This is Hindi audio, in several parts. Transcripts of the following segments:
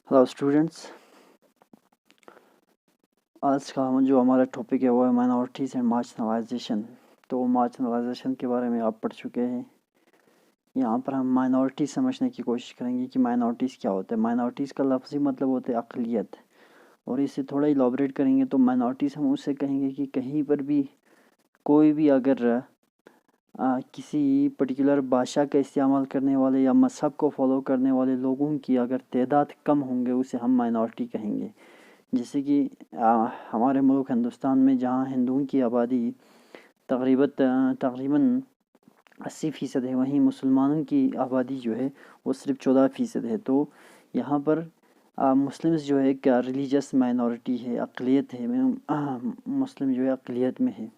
हेलो स्टूडेंट्स, आज का जो हमारा टॉपिक है वो है माइनॉरिटीज़ एंड मार्जिनलाइजेशन। तो मार्जिनलाइजेशन के बारे में आप पढ़ चुके हैं। यहाँ पर हम माइनॉरिटी समझने की कोशिश करेंगे कि माइनॉरिटीज़ क्या होता है। माइनॉरिटीज़ का लफ्ज़ी मतलब होता है अक़लियत, और इसे थोड़ा इलाबरेट करेंगे तो माइनॉरिटीज़ हम उससे कहेंगे कि कहीं पर भी कोई भी अगर किसी पर्टिकुलर भाषा का इस्तेमाल करने वाले या मज़हब को फॉलो करने वाले लोगों की अगर तादाद कम होंगे उसे हम माइनॉरिटी कहेंगे। जैसे कि हमारे मुल्क हिंदुस्तान में जहाँ हिंदुओं की आबादी तकरीबन 80% है, वहीं मुसलमानों की आबादी जो है वो सिर्फ 14% है। तो यहाँ पर मुस्लिम्स जो है एक रिलीजियस माइनॉरिटी है, अक़लियत है। मुस्लिम जो है अक़लियत में है।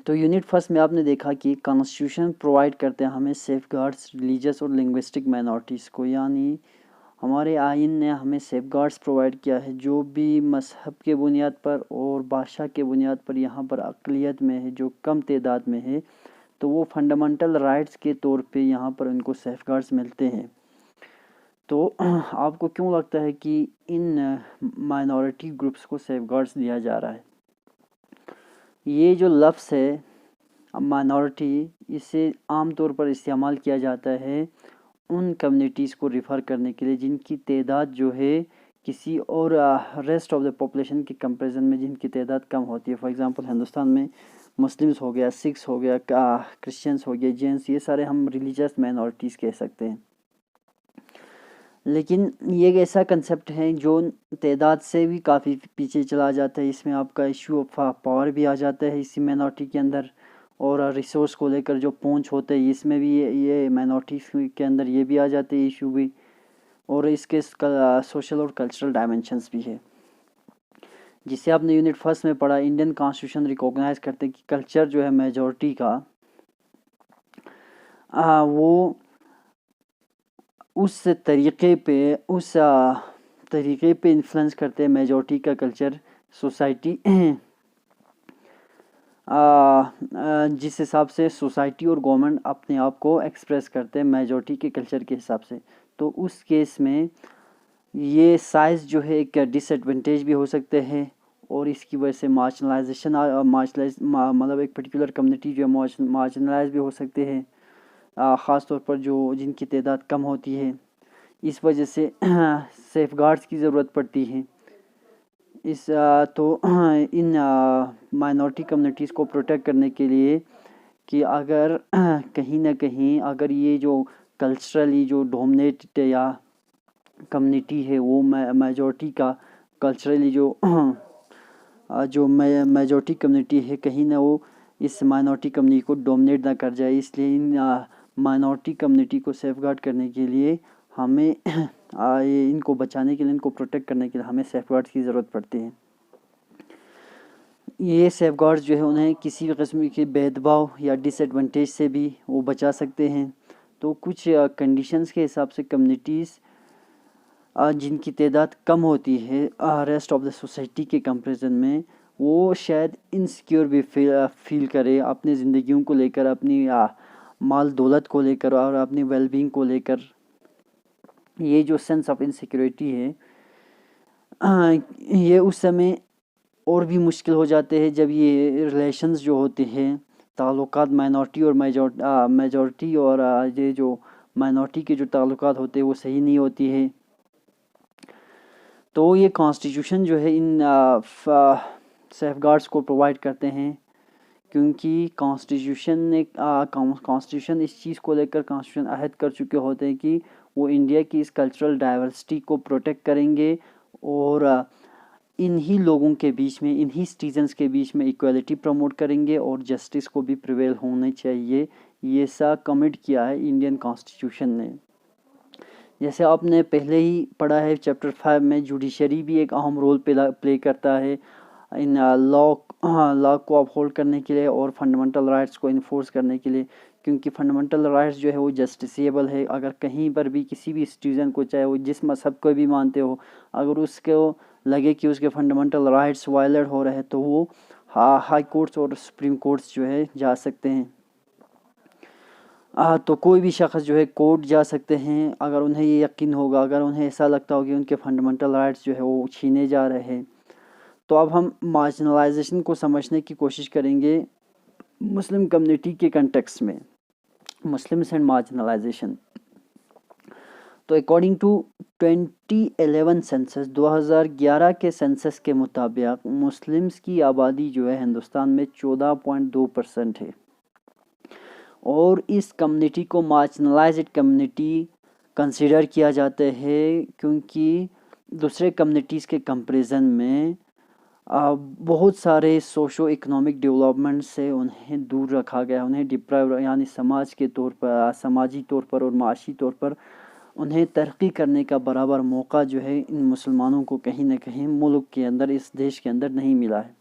तो यूनिट फर्स्ट में आपने देखा कि कॉन्स्टिट्यूशन प्रोवाइड करते हैं हमें सेफगार्ड्स रिलीजियस और लिंग्विस्टिक माइनॉरिटीज़ को, यानी हमारे आइन ने हमें सेफगार्ड्स प्रोवाइड किया है। जो भी मज़हब के बुनियाद पर और भाषा के बुनियाद पर यहाँ पर अक़लियत में है, जो कम तादाद में है, तो वो फंडामेंटल राइट्स के तौर पे यहाँ पर उनको सेफगार्ड्स मिलते हैं। तो आपको क्यों लगता है कि इन माइनॉरिटी ग्रुप्स को सेफगार्ड्स दिया जा रहा है? ये जो लफ्ज़ है माइनॉरिटी, इसे आम तौर पर इस्तेमाल किया जाता है उन कम्युनिटीज़ को रिफ़र करने के लिए जिनकी तादाद जो है किसी और रेस्ट ऑफ द पॉपुलेशन के कंपैरिजन में जिनकी तादाद कम होती है। फॉर एग्जांपल हिंदुस्तान में मुस्लिम्स हो गया, सिख्स हो गया, क्रिश्चियंस हो गए, जैन्स, ये सारे हम रिलीजियस माइनॉरिटीज़ कह सकते हैं। लेकिन ये एक ऐसा कंसेप्ट है जो तादाद से भी काफ़ी पीछे चला जाता है। इसमें आपका इशू ऑफ पावर भी आ जाता है इसी माइनॉरिटी के अंदर, और रिसोर्स को लेकर जो पहुंच होते हैं इसमें भी ये माइनॉरिटीज़ के अंदर ये भी आ जाते हैं इशू भी, और इसके सोशल और कल्चरल डायमेंशंस भी है। जिसे आपने यूनिट फर्स्ट में पढ़ा, इंडियन कॉन्स्टिट्यूशन रिकॉग्नाइज करते हैं कि कल्चर जो है मेजॉरिटी का वो उस तरीक़े पे इन्फ्लुएंस करते हैं मेजॉरिटी का कल्चर सोसाइटी जिस हिसाब से सोसाइटी और गवर्नमेंट अपने आप को एक्सप्रेस करते हैं मेजॉरिटी के कल्चर के हिसाब से। तो उस केस में ये साइज़ जो है एक डिसएडवांटेज भी हो सकते हैं, और इसकी वजह से मार्जिनलाइजेशन मतलब एक पर्टिकुलर कम्युनिटी जो है मार्जिनलाइज भी हो सकते हैं, ख़ास तौर पर जो जिनकी तादाद कम होती है। इस वजह से सेफगार्ड्स की ज़रूरत पड़ती है। तो इन माइनॉरिटी कम्युनिटीज़ को प्रोटेक्ट करने के लिए कि अगर कहीं ना कहीं अगर ये जो कल्चरली जो डोमिनेटेड या कम्युनिटी है वो मेजॉरिटी का कल्चरली जो मेजॉरिटी कम्युनिटी है कहीं ना वो इस माइनॉरिटी कम्युनिटी को डोमिनेट ना कर जाए, इसलिए इन माइनॉरिटी कम्युनिटी को सेफगार्ड करने के लिए हमें इनको बचाने के लिए, इनको प्रोटेक्ट करने के लिए हमें सेफगार्ड्स की ज़रूरत पड़ती है। ये सेफगार्ड्स जो है उन्हें किसी भी किस्म के भेदभाव या डिसएडवांटेज से भी वो बचा सकते हैं। तो कुछ कंडीशंस के हिसाब से कम्युनिटीज़ जिनकी तादाद कम होती है रेस्ट ऑफ द सोसाइटी के कंपैरिजन में, वो शायद इनसिक्योर भी फील करे अपनी ज़िंदगियों को लेकर, अपनी माल दौलत को लेकर और अपनी वेलबींग को लेकर। ये जो सेंस ऑफ इनसिक्योरिटी है ये उस समय और भी मुश्किल हो जाते हैं जब ये रिलेशंस जो होते हैं, ताल्लुकात माइनॉरिटी और मेजॉरिटी और ये जो माइनॉरिटी के जो ताल्लुकात होते हैं वो सही नहीं होती है। तो ये कॉन्स्टिट्यूशन जो है इन सेफगार्ड्स को प्रोवाइड करते हैं, क्योंकि कॉन्स्टिट्यूशन इस चीज़ को लेकर कॉन्स्टिट्यूशन अहद कर चुके होते हैं कि वो इंडिया की इस कल्चरल डाइवर्सिटी को प्रोटेक्ट करेंगे और इन्हीं लोगों के बीच में, इन्हीं सिटीजन्स के बीच में इक्वालिटी प्रमोट करेंगे और जस्टिस को भी प्रिवेल होना चाहिए। ये सा कमिट किया है इंडियन कॉन्स्टिट्यूशन ने। जैसे आपने पहले ही पढ़ा है चैप्टर 5 में, जुडिशरी भी एक अहम रोल प्ले करता है इन लॉ को अपहोल्ड करने के लिए और फंडामेंटल राइट्स को इन्फोर्स करने के लिए, क्योंकि फंडामेंटल राइट्स जो है वो जस्टिसेबल है। अगर कहीं पर भी किसी भी सिटीज़न को, चाहे वो जिस मज़हब को भी मानते हो, अगर उसको लगे कि उसके फंडामेंटल राइट्स वायलेट हो रहे हैं तो वो हाई कोर्ट्स और सुप्रीम कोर्ट्स जो है जा सकते हैं। तो कोई भी शख्स जो है कोर्ट जा सकते हैं अगर उन्हें ये यकीन होगा, अगर उन्हें ऐसा लगता हो कि उनके फंडामेंटल राइट्स जो है वो छीने जा रहे हैं। तो अब हम मार्जिनलाइजेशन को समझने की कोशिश करेंगे मुस्लिम कम्युनिटी के कंटेक्स्ट में, मुस्लिम्स एंड मार्जिनलाइजेशन। तो अकॉर्डिंग टू 2011 सेंसस, 2011 के सेंसस के मुताबिक मुस्लिम्स की आबादी जो है हिंदुस्तान में 14.2% है, और इस कम्युनिटी को मार्जिनलाइज्ड कम्युनिटी कंसिडर किया जाता है क्योंकि दूसरे कम्युनिटीज़ के कंपैरिजन में बहुत सारे सोशो इकोनॉमिक डेवलपमेंट से उन्हें दूर रखा गया, उन्हें डिप्राइव यानी समाज के तौर पर, समाजी तौर पर और माशी तौर पर उन्हें तरक्की करने का बराबर मौका जो है इन मुसलमानों को कहीं ना कहीं मुल्क के अंदर, इस देश के अंदर नहीं मिला है।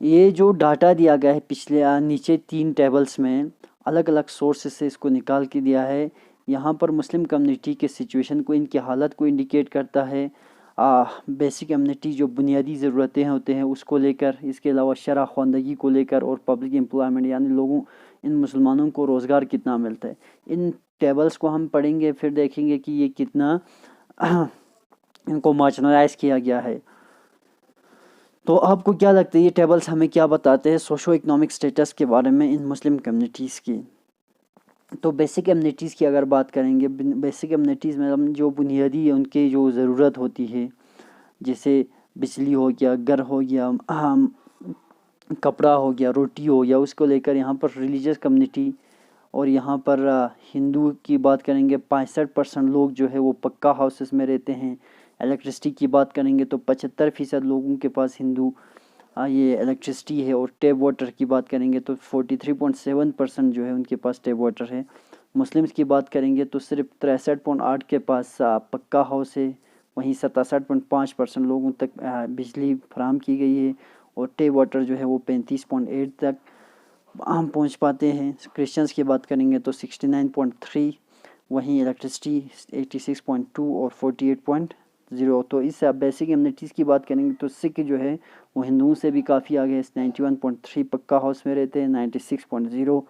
ये जो डाटा दिया गया है पिछले नीचे 3 टेबल्स में अलग अलग सोर्सेस से इसको निकाल के दिया है। यहाँ पर मुस्लिम कम्युनिटी के सिचुएशन को, इनकी हालत को इंडिकेट करता है। बेसिक कम्युनिटी जो बुनियादी ज़रूरतें होते हैं उसको लेकर, इसके अलावा शरह ख़वानदगी को लेकर और पब्लिक एम्प्लॉयमेंट यानी लोगों, इन मुसलमानों को रोज़गार कितना मिलता है। इन टेबल्स को हम पढ़ेंगे, फिर देखेंगे कि ये कितना इनको मार्जिनलाइज किया गया है। तो आपको क्या लगता है ये टेबल्स हमें क्या बताते हैं सोशो इकोनॉमिक स्टेटस के बारे में इन मुस्लिम कम्युनिटीज़ की? तो बेसिक कम्युनिटीज़ की अगर बात करेंगे, बेसिक कम्युनिटीज़ में हम जो बुनियादी उनकी जो ज़रूरत होती है, जैसे बिजली हो गया, घर हो गया, कपड़ा हो गया, रोटी हो गया, उसको लेकर यहाँ पर रिलीजियस कम्युनिटी, और यहाँ पर हिंदू की बात करेंगे 65% लोग जो है वो पक्का हाउसेस में रहते हैं। इलेक्ट्रिसिटी की बात करेंगे तो 75% लोगों के पास हिंदू ये इलेक्ट्रिसिटी है, और टैप वाटर की बात करेंगे तो 43.7% जो है उनके पास टैप वाटर है। मुस्लिम्स की बात करेंगे तो सिर्फ 63.8 के पास पक्का हाउस है, वहीं 67.5% लोगों तक बिजली फराहम की गई है, और टैप वाटर जो है वो 35.8 तक हम पहुंच पाते हैं। क्रिश्चियंस की बात करेंगे तो 69.3, वहीं इलेक्ट्रिसिटी 86.2 और 48.0। तो इस बेसिक कम्युनिटीज़ की बात करेंगे तो सिख जो है वो हिंदुओं से भी काफ़ी आगे है, 91.3 पक्का हाउस में रहते हैं, 96.0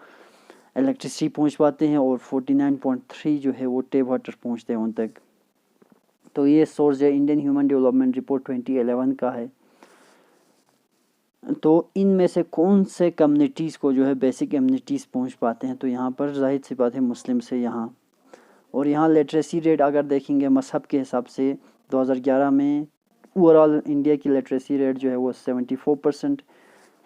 इलेक्ट्रिसिटी पहुंच पाते हैं, और 49.3 जो है वो टैप वाटर पहुंचते हैं उन तक। तो ये सोर्स है इंडियन ह्यूमन डेवलपमेंट रिपोर्ट 2011 का है। तो इनमें से कौन से कम्युनिटीज़ को जो है बेसिक कम्युनिटीज़ पहुंच पाते हैं? तो यहाँ पर जाहिर सी बात है मुस्लिम से यहाँ। और यहाँ लिटरेसी रेट अगर देखेंगे मज़हब के हिसाब से 2011 में ओवरऑल इंडिया की लिटरेसी रेट जो है वो 74%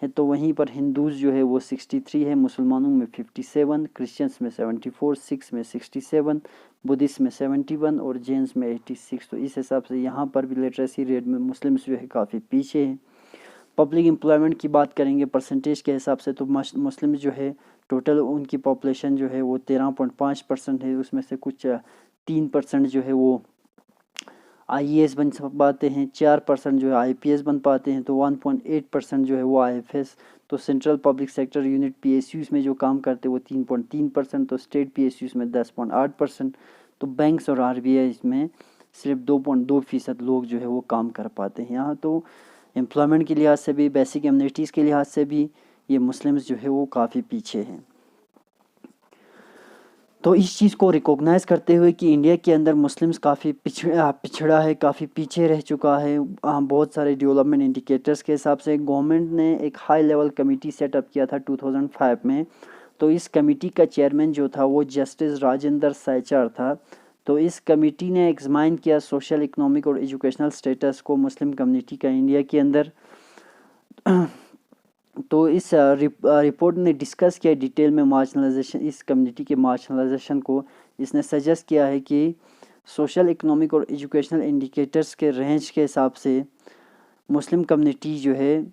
है। तो वहीं पर हिंदूज़ जो है वो 63 है, मुसलमानों में 57, क्रिश्चियंस में 74, सिख्स में 67, बुद्धिस्ट में 71 और जैन्स में 86। तो इस हिसाब से यहाँ पर भी लिटरेसी रेट में मुस्लिम्स जो है काफ़ी पीछे हैं। पब्लिक एम्प्लॉयमेंट की बात करेंगे परसेंटेज के हिसाब से तो मुस्लिम जो है टोटल उनकी पॉपुलेशन जो है वो 13.5% है, उसमें से कुछ 3% जो है वो IAS बन पाते हैं, 4% जो है IPS बन पाते हैं, तो 1.8% जो है वो IFS। तो central public sector unit PSUs में जो काम करते हैं वो 3.3%, तो स्टेट PSUs में 10.8%। तो बैंक्स और RBI में सिर्फ 2.2% लोग जो है वो काम कर पाते हैं। यहाँ तो एम्प्लॉयमेंट के लिहाज से भी, बेसिक कम्युनिटीज़ के लिहाज से भी ये मुस्लिम्स जो है वो काफ़ी पीछे हैं। तो इस चीज़ को रिकॉग्नाइज़ करते हुए कि इंडिया के अंदर मुस्लिम्स काफ़ी पिछड़ा है, काफ़ी पीछे रह चुका है बहुत सारे डेवलपमेंट इंडिकेटर्स के हिसाब से, गवर्नमेंट ने एक हाई लेवल कमेटी सेटअप किया था 2005 में। तो इस कमेटी का चेयरमैन जो था वो जस्टिस राजेंद्र सैचार था। तो इस कमेटी ने एग्जामाइन किया सोशल, इकोनॉमिक और एजुकेशनल स्टेटस को मुस्लिम कम्युनिटी का इंडिया के अंदर। तो इस रिपोर्ट ने डिस्कस किया डिटेल में मार्जिनलाइजेशन, इस कम्युनिटी के मार्जिनलाइजेशन को। इसने सजेस्ट किया है कि सोशल, इकोनॉमिक और एजुकेशनल इंडिकेटर्स के रेंज के हिसाब से मुस्लिम कम्युनिटी जो है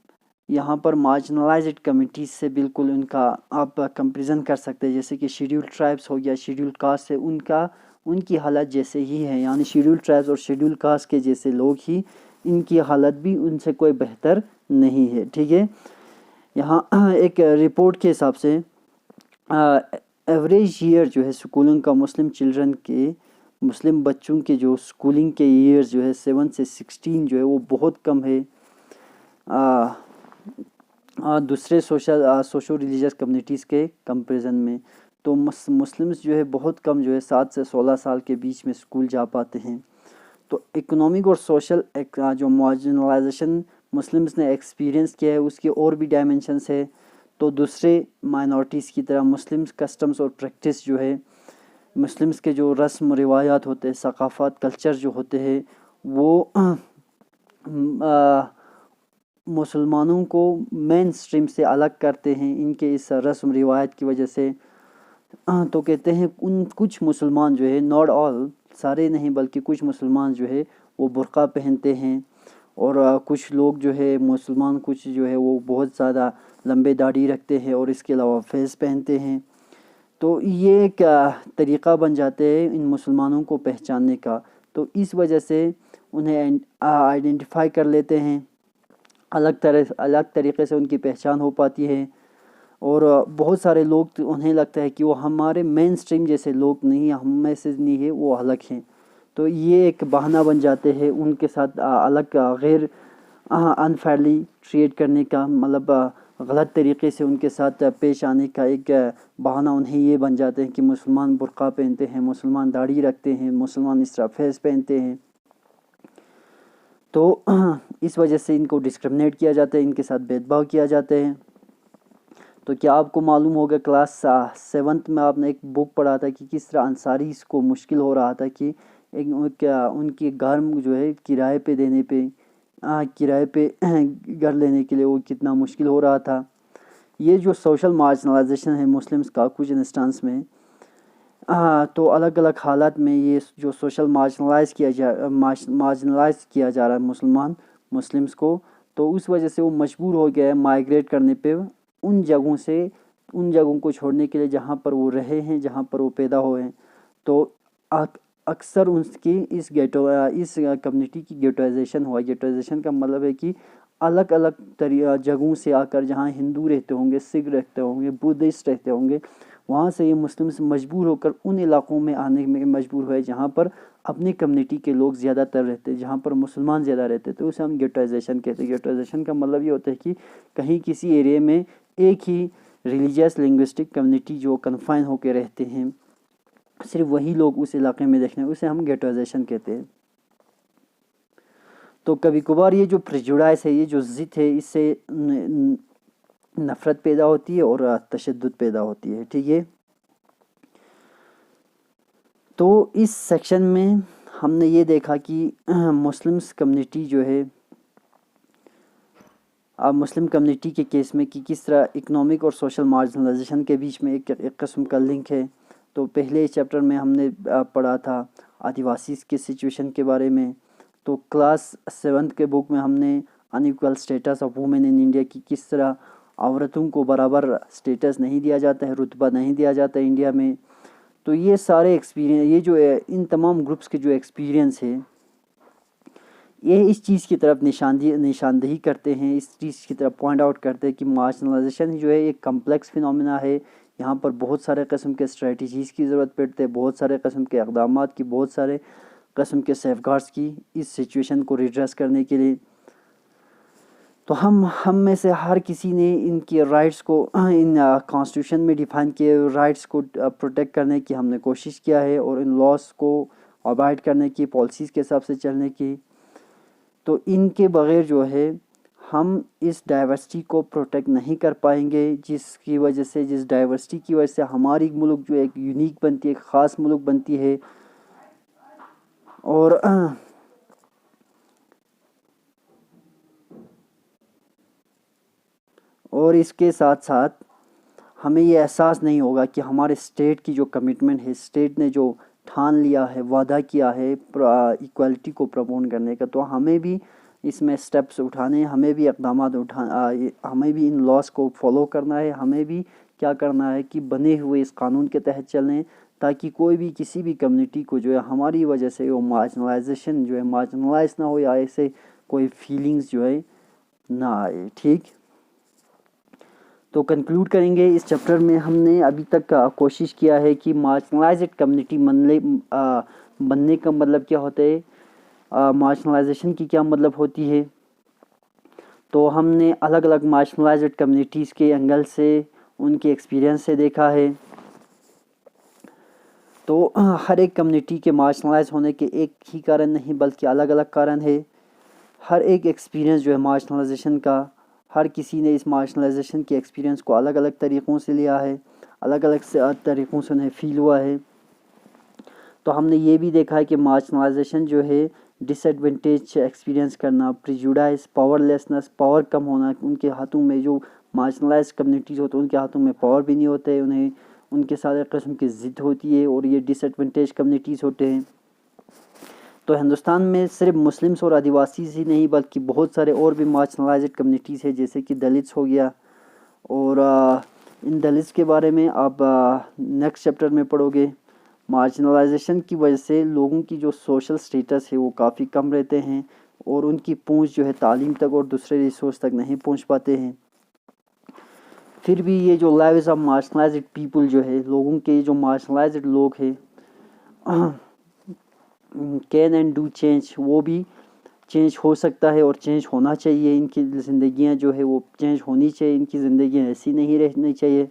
यहाँ पर मार्जिनलाइज्ड कम्युनिटीज़ से बिल्कुल उनका आप कंपेरिजन कर सकते हैं। जैसे कि शेड्यूल्ड ट्राइब्स हो गया, शेड्यूल्ड कास्ट से उनकी हालत जैसे ही है, यानी शेड्यूल्ड ट्राइब्स और शेड्यूल्ड कास्ट के जैसे लोग ही, इनकी हालत भी उनसे कोई बेहतर नहीं है। ठीक है, यहाँ एक रिपोर्ट के हिसाब से एवरेज ईयर जो है स्कूलिंग का मुस्लिम बच्चों के जो स्कूलिंग के ईयर्स जो है 7 से 16 जो है वो बहुत कम है दूसरे सोशो रिलीजियस कम्युनिटीज़ के कंपैरिजन में। तो मुस्लिम्स जो है बहुत कम जो है 7 से 16 साल के बीच में स्कूल जा पाते हैं। तो इकोनॉमिक और सोशल जो मार्जिनलाइजेशन मुस्लिम्स ने एक्सपीरियंस किया है उसके और भी डायमेंशंस है। तो दूसरे माइनॉरिटीज़ की तरह मुस्लिम्स कस्टम्स और प्रैक्टिस जो है, मुस्लिम्स के जो रस्म रिवायात होते हैं, सकाफ़त कल्चर जो होते हैं, वो मुसलमानों को मेन स्ट्रीम से अलग करते हैं इनके इस रस्म रिवायत की वजह से। तो कहते हैं कुछ मुसलमान जो है, नॉट ऑल, सारे नहीं बल्कि कुछ मुसलमान जो है वो बुर्का पहनते हैं, और कुछ लोग जो है मुसलमान कुछ जो है वो बहुत ज़्यादा लंबे दाढ़ी रखते हैं और इसके अलावा फेस पहनते हैं। तो ये एक तरीक़ा बन जाते हैं इन मुसलमानों को पहचानने का। तो इस वजह से उन्हें आइडेंटिफाई कर लेते हैं, अलग तरीक़े से उनकी पहचान हो पाती है। और बहुत सारे लोग तो उन्हें लगता है कि वो हमारे मेन स्ट्रीम जैसे लोग नहीं, हम में से नहीं है, वो अलग हैं। तो ये एक बहाना बन जाते हैं उनके साथ अलग गैर अनफेयरली ट्रीट करने का, मतलब गलत तरीके से उनके साथ पेश आने का एक बहाना उन्हें ये बन जाते हैं कि मुसलमान बुर्का पहनते हैं, मुसलमान दाढ़ी रखते हैं, मुसलमान इस तरह फेस पहनते हैं। तो इस वजह से इनको डिस्क्रिमिनेट किया जाता है, इनके साथ भेदभाव किया जाता है। तो क्या आपको मालूम होगा क्लास 7th में आपने एक बुक पढ़ा था कि किस तरह अंसारीज़ को मुश्किल हो रहा था कि उनकी घर जो है किराए पे देने पे किराए पे घर लेने के लिए वो कितना मुश्किल हो रहा था। ये जो सोशल मार्जिनलाइजेशन है मुस्लिम्स का कुछ इंस्टेंस में, तो अलग अलग हालात में ये जो सोशल मार्जिनलाइज किया जा रहा है मुस्लिम्स को, तो उस वजह से वो मजबूर हो गया है माइग्रेट करने पे उन जगहों को छोड़ने के लिए जहाँ पर वो रहे हैं, जहाँ पर वो पैदा हुए हैं। तो अक्सर उसकी इस कम्युनिटी की गेटोइजेशन हुआ। गेटोइजेशन का मतलब है कि अलग अलग जगहों से आकर, जहाँ हिंदू रहते होंगे, सिख रहते होंगे, बुद्धिस्ट रहते होंगे, वहाँ से ये मुस्लिम्स मजबूर होकर उन इलाक़ों में आने में मजबूर हुए जहाँ पर अपनी कम्युनिटी के लोग ज़्यादातर रहते हैं, जहाँ पर मुसलमान ज़्यादा रहते हैं। तो उसे हम गेटोइजेशन कहते हैं। गेटोइजेशन का मतलब ये होता है कि कहीं किसी एरिया में एक ही रिलीजियस लिंग्विस्टिक कम्युनिटी जो कन्फाइन होकर रहते हैं, सिर्फ वही लोग उस इलाके में देखने, उसे हम गेटोइजेशन कहते हैं। तो कभी कभार ये जो प्रेजुडाइस है, ये जो ज़िद है, इससे नफ़रत पैदा होती है और तशद्दुद पैदा होती है। ठीक है, तो इस सेक्शन में हमने ये देखा कि मुस्लिम्स कम्युनिटी जो है, अब मुस्लिम कम्युनिटी के केस में कि किस तरह इकोनॉमिक और सोशल मार्जिनलाइजेशन के बीच में एक किस्म का लिंक है। तो पहले चैप्टर में हमने पढ़ा था आदिवासी के सिचुएशन के बारे में। तो क्लास 7th के बुक में हमने unequal status of women in India की किस तरह औरतों को बराबर स्टेटस नहीं दिया जाता है, रुतबा नहीं दिया जाता है इंडिया में। तो ये सारे एक्सपीरियंस, ये जो इन तमाम ग्रुप्स के जो एक्सपीरियंस है, ये इस चीज़ की तरफ निशानदेही करते हैं, इस चीज़ की तरफ पॉइंट आउट करते हैं कि मार्जिनलाइजेशन जो है एक कम्प्लेक्स फिनोमिना है। यहाँ पर बहुत सारे किस्म के स्ट्रेटजीज़ की ज़रूरत पड़ती है, बहुत सारे किस्म के इक़दामात की, बहुत सारे किस्म के सेफगार्ड्स की इस सिचुएशन को रिड्रेस करने के लिए। तो हम में से हर किसी ने इनकी राइट्स को इन कॉन्स्टिट्यूशन में डिफाइन किए राइट्स को प्रोटेक्ट करने की हमने कोशिश किया है, और इन लॉस को अवॉइड करने की, पॉलिसीज़ के हिसाब से चलने की। तो इनके बग़ैर जो है हम इस डाइवर्सिटी को प्रोटेक्ट नहीं कर पाएंगे, जिसकी वजह से, जिस डाइवर्सिटी की वजह से हमारी मुल्क जो एक यूनिक बनती है, एक ख़ास मुल्क बनती है। और इसके साथ साथ हमें ये एहसास नहीं होगा कि हमारे स्टेट की जो कमिटमेंट है, स्टेट ने जो ठान लिया है, वादा किया है इक्वालिटी को प्रमोट करने का, तो हमें भी इसमें स्टेप्स उठाने, हमें भी इक़दामात हमें भी इन लॉस को फॉलो करना है। हमें भी क्या करना है कि बने हुए इस कानून के तहत चलें, ताकि कोई भी किसी भी कम्युनिटी को जो है हमारी वजह से वो मार्जिनलाइजेशन जो है मार्जिनलाइज ना हो, या ऐसे कोई फीलिंग्स जो है ना आए। ठीक, तो कंक्लूड करेंगे इस चैप्टर में हमने अभी तक कोशिश किया है कि मार्जिनलाइज्ड कम्युनिटी बनने का मतलब क्या होता है, मार्जिनलाइजेशन की क्या मतलब होती है। तो हमने अलग अलग मार्जिनलाइज्ड कम्युनिटीज़ के एंगल से, उनके एक्सपीरियंस से देखा है। तो हर एक कम्युनिटी के मार्जिनलाइज होने के एक ही कारण नहीं बल्कि अलग अलग कारण है। हर एक एक्सपीरियंस जो है मार्जिनलाइजेशन का, हर किसी ने इस मार्जिनलाइजेशन के एक्सपीरियंस को अलग अलग तरीक़ों से लिया है, अलग अलग से तरीक़ों से उन्हें फ़ील हुआ है। तो हमने ये भी देखा है कि मार्जिनलाइजेशन जो है डिसएडवांटेज एक्सपीरियंस करना, प्रिजुडाइज, पावरलेसनेस, पावर कम होना, उनके हाथों में जो मार्जिनलाइज कम्युनिटीज़ होते हैं उनके हाथों में पावर भी नहीं होते, उन्हें उनके साथ एक किस्म की ज़िद होती है और ये डिसएडवांटेज कम्युनिटीज़ होते हैं। तो हिंदुस्तान में सिर्फ मुस्लिम्स और आदिवासी ही नहीं बल्कि बहुत सारे और भी मार्जिनलाइज्ड कम्युनिटीज़ है, जैसे कि दलित्स हो गया। और इन दलित्स के बारे में आप नेक्स्ट चैप्टर में पढ़ोगे। मार्जिनलाइजेशन की वजह से लोगों की जो सोशल स्टेटस है वो काफ़ी कम रहते हैं और उनकी पहुंच जो है तालीम तक और दूसरे रिसोर्स तक नहीं पहुंच पाते हैं। फिर भी ये जो लाइव्स ऑफ मार्जिनलाइज्ड पीपल जो है, लोगों के जो मार्जिनलाइज्ड लोग हैं, कैन एंड डू चेंज, वो भी चेंज हो सकता है और चेंज होना चाहिए। इनकी ज़िंदगियां जो है वो चेंज होनी चाहिए, इनकी ज़िंदगियां ऐसी नहीं रहनी चाहिए।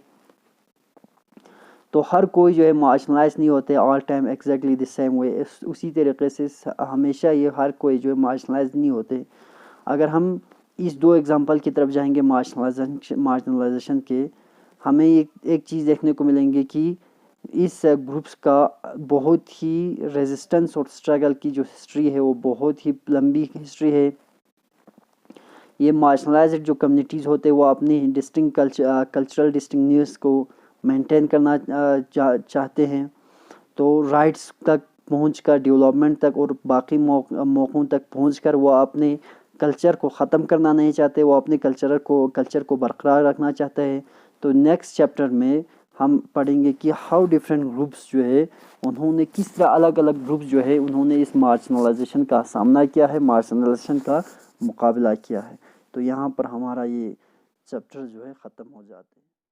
तो हर कोई जो है मार्जिनलाइज नहीं होते all time exactly the same way. उसी तरीके से हमेशा ये हर कोई जो है मार्जिनलाइज नहीं होते। अगर हम इस दो एग्जांपल की तरफ जाएंगे मार्जिनलाइजेशन के, हमें एक चीज़ देखने को मिलेंगे कि इस ग्रुप्स का बहुत ही रेजिस्टेंस और स्ट्रगल की जो हिस्ट्री है वो बहुत ही लंबी हिस्ट्री है। ये मार्जिनलाइज्ड जो कम्युनिटीज़ होते हैं वो अपनी डिस्टिंक्ट कल्चरल डिस्टिंक्टनेस को मेंटेन करना चाहते हैं। तो राइट्स तक पहुंचकर, डेवलपमेंट तक और बाकी मौक़ों तक पहुंचकर वो अपने कल्चर को ख़त्म करना नहीं चाहते, वो अपने कल्चर को बरकरार रखना चाहते हैं। तो नेक्स्ट चैप्टर में हम पढ़ेंगे कि हाउ डिफरेंट ग्रुप्स जो है उन्होंने किस तरह अलग अलग ग्रुप्स जो है उन्होंने इस मार्जिनलाइजेशन का सामना किया है, मार्जिनलाइजेशन का मुकाबला किया है। तो यहाँ पर हमारा ये चैप्टर जो है ख़त्म हो जाते हैं।